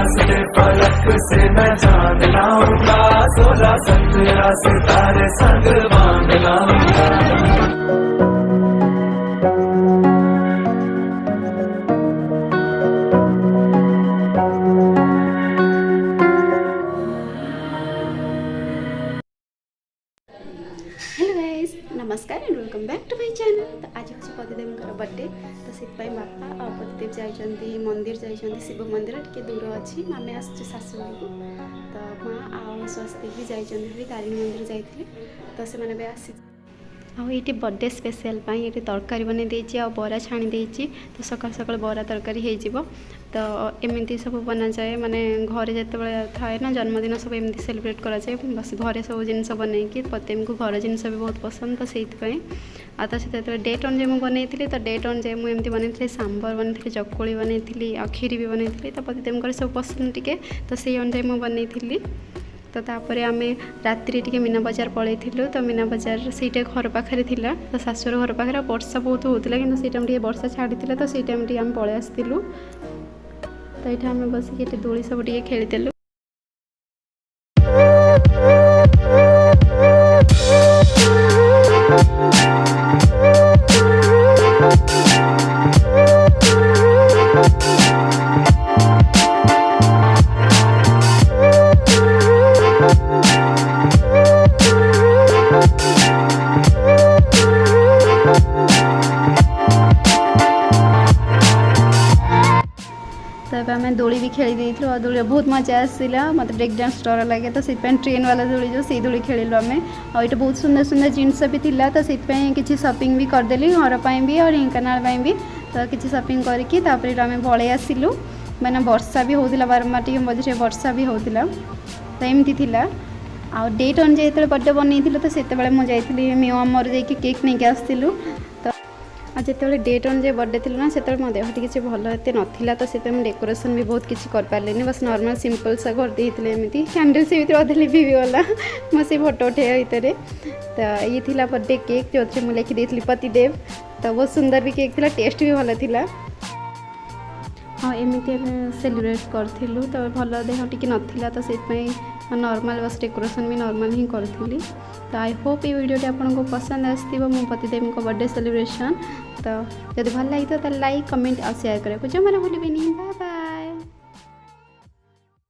रास्ते फलक से मैं चांद लाऊंगा, 16-17 सितारे संग बांध लाऊंगा। हेलो गाइस, नमस्कार and welcome back to my channel. तो आज हूँ पतिदेव बर्थडे, तो से बापा और पतिदेव जाइछंती मंदिर, जाइछंती शिव मंदिर टे दूर अच्छी। आम आसु शाशुर को, तो माँ आउ स्वस्ति भी जाइछंती तारिणी मंदिर जाइथिले, तो से माने भी आसी आईटी बर्थडे स्पेशल ये तरकारी बन देती आ बरा छाणी देती। तो सकाल सकाल बरा तरकारी हो, तो एमती सब बना जाए माने घरे जिते थाए ना जन्मदिन सब एमती सेलिब्रेट करा जाए। बस घरे सब जिनस बनईकि पतिम को घर जिनस भी बहुत पसंद, तो से डेट अनुजाई मुझे बनई तो डेट अनुजाई मुझे बनई सांबर बनई, चकुली बनई आ खीरी भी बनई, तो पतिदेव सब पसंद टिके, तो से अनुजाई मुझे बनई। तो तापर आम रात्रि टी मीना बजार पलि, तो मीना बजार से घर पाखे थिला, तो शाशुर घर पाखे वर्षा बहुत होता कि से टाइम वर्षा छाड़ी, तो से टाइम आम पलि आसलु। तो ये आम बसिक दोली सब खेलु। तब आम दोली भी खेली देलु और दोली बहुत मजा आसला। मत ब्रेक डांस डर लगे, तो से ट्रेन वाला दोली जो से दोली खेलु आम। और ये बहुत सुंदर सुंदर जिनस भी थिला, तो से किसी शॉपिंग भी करदेली घर भी और ढेंकानाल भी। तो किसी शॉपिंग करके तापर आम पलि आसिलु, मैंने वर्षा भी होता बारंबार टी मझे वर्षा भी होता, तो एमती थिला। आ डेट अनुजाई जो बर्थडे बनई, तो से मुझे मिओ आमर जा केक नहीं आसलु। तो आज जो डेट अनुजाई बर्थडे थी ना, से मो देह किसी भल एत नाला, तो से डेकोरेशन भी बहुत किसी कर पारे, बस नॉर्मल सिंपल सा करदे एमती कैंडल से अधे लिभि भी गला मुझे फोटो उठे भितर। तो ये थी बर्थडे केक जो मुझे लिखिदी पतिदेव, तो बहुत सुंदर भी केक थी, टेस्ट भी भल था। हाँ एमती सेलिब्रेट करूँ, तो भल देह टी नाला, तो से नॉर्मल बस डेकोरेशन भी नॉर्मल ही करी। तो आई होप ये वीडियो आपको पसंद आसो मो पतिदेव बर्थडे सेलिब्रेशन। तो जब भल लगी तो लाइक कमेंट और शेयर करने को जमा भूलें। Bye bye.